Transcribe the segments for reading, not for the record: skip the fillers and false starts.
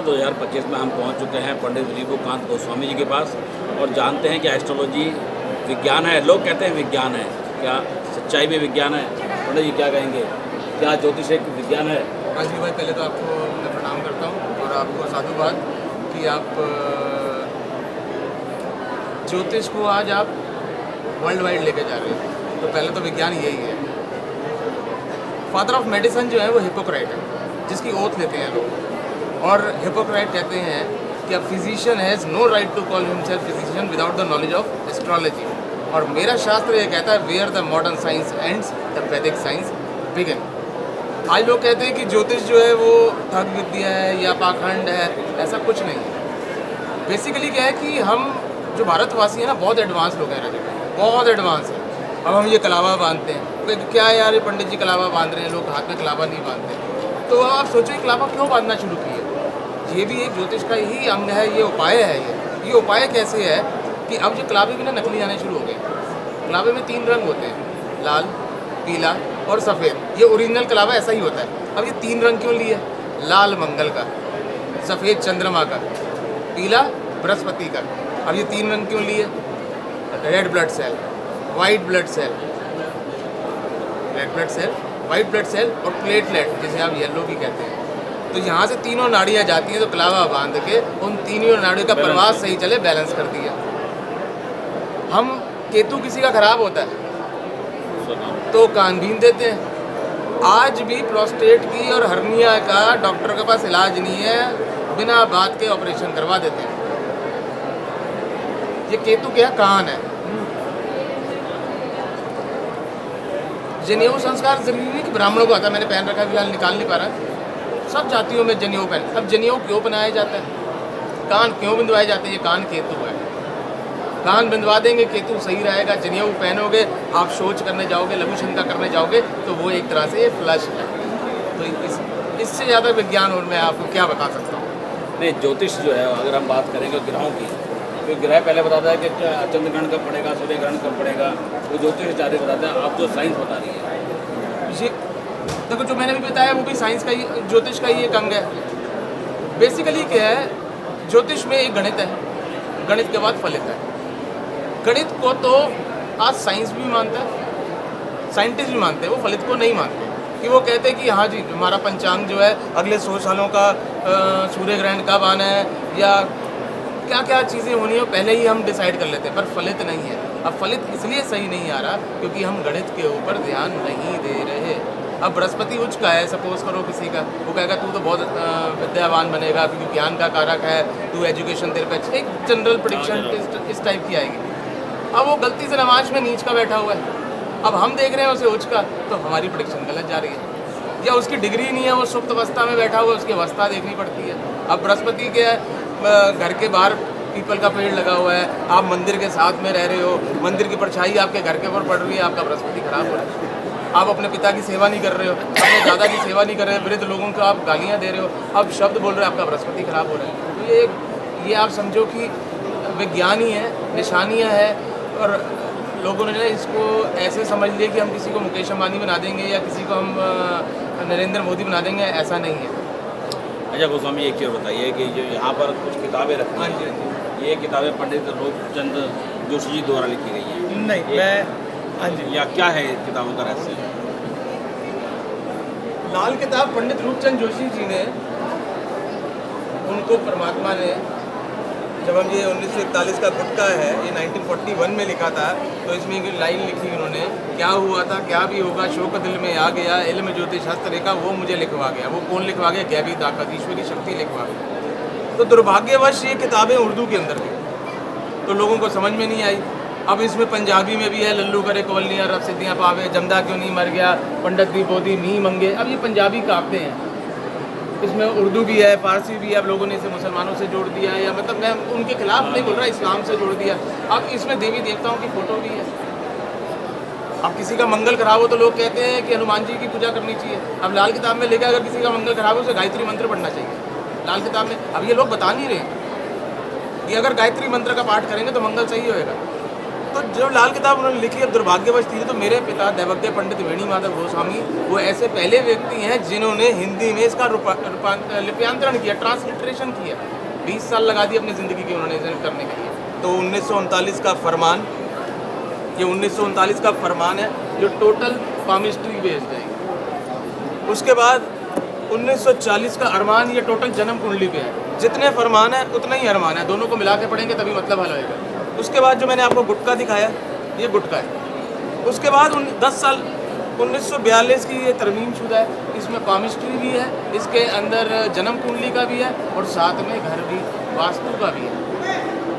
2025 में हम पहुंच चुके हैं पंडित विभूकांत गोस्वामी जी के पास और जानते हैं कि एस्ट्रोलॉजी विज्ञान है। लोग कहते हैं विज्ञान है, क्या सच्चाई में विज्ञान है? पंडित जी क्या कहेंगे, क्या ज्योतिष एक विज्ञान है? जी भाई, पहले तो आपको मैं प्रणाम करता हूँ और आपको साधुवाद कि आप ज्योतिष को आज आप वर्ल्ड वाइड लेके जा रहे हो। तो पहले तो विज्ञान यही है। फादर ऑफ मेडिसिन जो है वो हिपोक्रेट है, जिसकी ओथ लेते हैं लोग। और हिपोक्रेट कहते हैं कि a physician has no right to call himself physician without the knowledge of astrology. और मेरा शास्त्र ये कहता है where the modern science ends the Vedic science begin. आज लोग कहते हैं कि ज्योतिष जो है वो ठग विद्या है या पाखंड है, ऐसा कुछ नहीं है। बेसिकली क्या है कि हम जो भारतवासी हैं ना, बहुत एडवांस लोग हैं, बहुत एडवांस है। अब हम ये कलावा बांधते हैं तो क्या है यार, ये पंडित जी कलावा बांध रहे हैं, लोग हाथ में कलावा नहीं बांधते। तो आप सोचो ये कलावा क्यों बांधना शुरू किए? ये भी एक ज्योतिष का ही अंग है, ये उपाय है। ये उपाय कैसे है कि अब जो कलावे भी ना नकली आने शुरू हो गए। कलावे में 3 रंग होते हैं, लाल, पीला और सफ़ेद। ये ओरिजिनल कलावा ऐसा ही होता है। अब ये 3 रंग क्यों लिए? लाल मंगल का, सफ़ेद चंद्रमा का, पीला बृहस्पति का। अब ये 3 रंग क्यों लिए? Red blood cell, white blood cell, red blood cell, white blood cell और प्लेटलेट, जिसे आप येलो भी कहते हैं। तो यहाँ से तीनों नाड़ियाँ जाती हैं, तो कलावा बांध के उन तीनों नाड़ियों का प्रवास सही चले, बैलेंस कर दिया। हम केतु किसी का खराब होता है तो कान बीन देते हैं। आज भी प्रोस्टेट की और हर्निया का डॉक्टर के पास इलाज नहीं है, बिना बात के ऑपरेशन करवा देते हैं। ये केतु क्या कान है। जनेऊ संस्कार जरूरी नहीं कि ब्राह्मणों को आता है। मैंने पहन रखा है, फिलहाल निकाल नहीं पा रहा। सब जातियों में जनेऊ पहन। अब जनेऊ क्यों बनाया जाता है, कान क्यों बिंदवाए जाते हैं? ये कान केतु है। कान बिंदवा देंगे, केतु सही रहेगा। जनेऊ पहनोगे, आप शौच करने जाओगे, लघु शंका करने जाओगे, तो वो एक तरह से ये फ्लश है। तो इससे ज़्यादा विज्ञान और मैं आपको क्या बता सकता हूँ? नहीं, ज्योतिष जो है अगर हम बात करेंगे ग्रहों की, तो ग्रह पहले बताता है कि चंद्र ग्रहण कब पड़ेगा, सूर्य ग्रहण कब पड़ेगा, वो ज्योतिष आचार्य बताते हैं। आप जो साइंस बता रही है, ये देखो, जो मैंने भी बताया वो भी साइंस का ही, ज्योतिष का ही एक अंग है। बेसिकली क्या है, ज्योतिष में एक गणित है, गणित के बाद फलित है। गणित को तो आज साइंस भी मानता है, साइंटिस्ट भी मानते हैं, वो फलित को नहीं मानते। कि वो कहते हैं कि हाँ जी, हमारा पंचांग जो है अगले 100 सालों का सूर्य ग्रहण कब आना है या क्या क्या चीज़ें होनी है पहले ही हम डिसाइड कर लेते हैं, पर फलित नहीं है। अब फलित इसलिए सही नहीं आ रहा क्योंकि हम गणित के ऊपर ध्यान नहीं दे रहे। अब बृहस्पति उच्च का है, सपोज करो किसी का, वो कहेगा तू तो बहुत विद्यावान बनेगा क्योंकि ज्ञान का कारक है, तू एजुकेशन तेरे पे, एक जनरल प्रेडिक्शन इस टाइप की आएगी। अब वो गलती से नमाज में नीच का बैठा हुआ है, अब हम देख रहे हैं उसे उच्च का, तो हमारी प्रेडिक्शन गलत जा रही है। या उसकी डिग्री नहीं है, वो सुप्त अवस्था में बैठा हुआ है, उसकी अवस्था देखनी पड़ती है। अब बृहस्पति के घर के बाहर पीपल का पेड़ लगा हुआ है, आप मंदिर के साथ में रह रहे हो, मंदिर की परछाई आपके घर के ऊपर पड़ रही है, आपका बृहस्पति खराब हो रहा है। आप अपने पिता की सेवा नहीं कर रहे हो, अपने दादा की सेवा नहीं कर रहे हो, वृद्ध लोगों को आप गालियाँ दे रहे हो, आप शब्द बोल रहे हो, आपका बृहस्पति खराब हो रहा है। तो ये आप समझो कि विज्ञान ही है, निशानियाँ है। और लोगों ने इसको ऐसे समझ लिया कि हम किसी को मुकेश अंबानी बना देंगे या किसी को हम नरेंद्र मोदी बना देंगे, ऐसा नहीं है। अच्छा गोस्वामी, एक चीज़ बताइए कि जो यहाँ पर कुछ किताबें रखी हैं, ये किताबें पंडित रूपचंद जोशी जी द्वारा लिखी गई हैं? नहीं, हाँ जी, या क्या है किताबों का रहस्य? लाल किताब पंडित रूपचंद जोशी जी ने, उनको परमात्मा ने, जब हम ये 1941 का गुटका है, ये 1941 में लिखा था, तो इसमें एक लाइन लिखी उन्होंने, क्या हुआ था क्या भी होगा, शोक दिल में आ गया, इल्म ज्योतिष हस्त रेखा वो मुझे लिखवा गया। वो कौन लिखवा गया? गैबी ताकत, ईश्वरी शक्ति लिखवा गया। तो दुर्भाग्यवश ये किताबें उर्दू के अंदर थी, तो लोगों को समझ में नहीं आई। अब इसमें पंजाबी में भी है, लल्लू करे कवलियाँ रब सिद्धियाँ पावे, जमदा क्यों नहीं मर गया, पंडित दी बोधी मी मंगे। अब ये पंजाबी काफ़ते हैं, इसमें उर्दू भी है, फारसी भी है। अब लोगों ने इसे मुसलमानों से जोड़ दिया है, या मतलब मैं उनके खिलाफ नहीं बोल रहा, इस्लाम से जोड़ दिया। अब इसमें देवी देवताओं की फ़ोटो भी है। अब किसी का मंगल खराब हो तो लोग कहते हैं कि हनुमान जी की पूजा करनी चाहिए। अब लाल किताब में लिखा अगर किसी का मंगल खराब हो उसे गायत्री मंत्र पढ़ना चाहिए, लाल किताब में। अब ये लोग बता नहीं रहे कि अगर गायत्री मंत्र का पाठ करेंगे तो मंगल सही होएगा। तो जो लाल किताब उन्होंने लिखी अब दुर्भाग्यवश थी, तो मेरे पिता दैवज्ञ पंडित वेणी माधव गोस्वामी वो ऐसे पहले व्यक्ति हैं जिन्होंने हिंदी में इसका लिप्यांतरण किया, ट्रांसलिट्रेशन किया। 20 साल लगा दिए अपनी ज़िंदगी की उन्होंने इसे करने के लिए। तो 1939 का फरमान, ये 1939 का फरमान है जो टोटल पामिस्ट्री बेस्ड है। उसके बाद 1940 का अरमान, ये टोटल जन्म कुंडली पे है। जितने फरमान है उतना ही अरमान है, दोनों को मिला के पढ़ेंगे तभी मतलब हल होएगा। उसके बाद जो मैंने आपको गुटका दिखाया, ये गुटका है। उसके बाद 10 साल 1942 की ये तरमीम शुदा है, इसमें पामिस्ट्री भी है, इसके अंदर जन्म कुंडली का भी है और साथ में घर भी, वास्तु का भी है।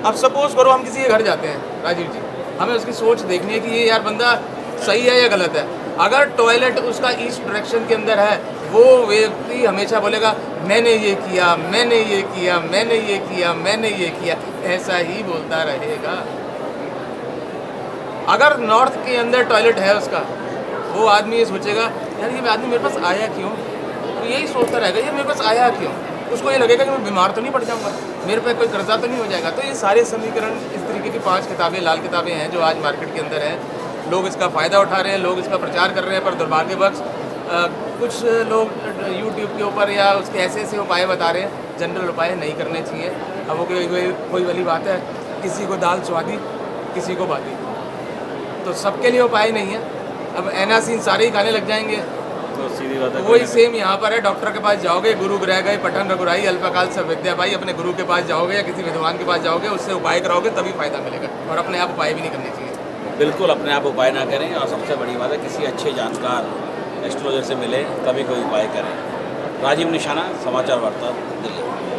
अब सपोज करो हम किसी के घर जाते हैं राजीव जी, हमें उसकी सोच देखनी है कि ये यार बंदा सही है या गलत है। अगर टॉयलेट उसका ईस्ट डायरेक्शन के अंदर है, वो व्यक्ति हमेशा बोलेगा मैंने ये किया, मैंने ये किया, मैंने ये किया, मैंने ये किया, ऐसा ही बोलता रहेगा। अगर नॉर्थ के अंदर टॉयलेट है उसका, वो आदमी ये सोचेगा यार ये आदमी मेरे पास आया क्यों, तो यही सोचता रहेगा ये मेरे पास आया क्यों। उसको ये लगेगा कि मैं बीमार तो नहीं पड़ जाऊँगा, मेरे पे कोई कर्जा तो नहीं हो जाएगा। तो ये सारे समीकरण, इस तरीके की 5 किताबें, लाल किताबें हैं जो आज मार्केट के अंदर हैं। लोग इसका फ़ायदा उठा रहे हैं, लोग इसका प्रचार कर रहे हैं, पर दुर्भाग्यवश कुछ लोग यूट्यूब के ऊपर या उसके ऐसे ऐसे उपाय बता रहे हैं, जनरल उपाय नहीं करने चाहिए। अब वो कोई वाली बात है, किसी को दाल स्वादी किसी को बाती, तो सबके लिए उपाय नहीं है। अब एनासीन सारे ही खाने लग जाएंगे, तो सीधी बात है। वही सेम यहाँ पर है। डॉक्टर के पास जाओगे, गुरु ग्रह गए पठन रघुराई, अल्पकाल सब विद्या भाई। अपने गुरु के पास जाओगे या किसी विद्वान के पास जाओगे, उससे उपाय कराओगे तभी फायदा मिलेगा, और अपने आप उपाय भी नहीं करने चाहिए। बिल्कुल अपने आप उपाय ना करें, और सबसे बड़ी बात है किसी अच्छे जानकार एस्ट्रोलॉजर से मिले तभी कोई उपाय करें। राजीव निशाना, समाचार वार्ता, दिल्ली।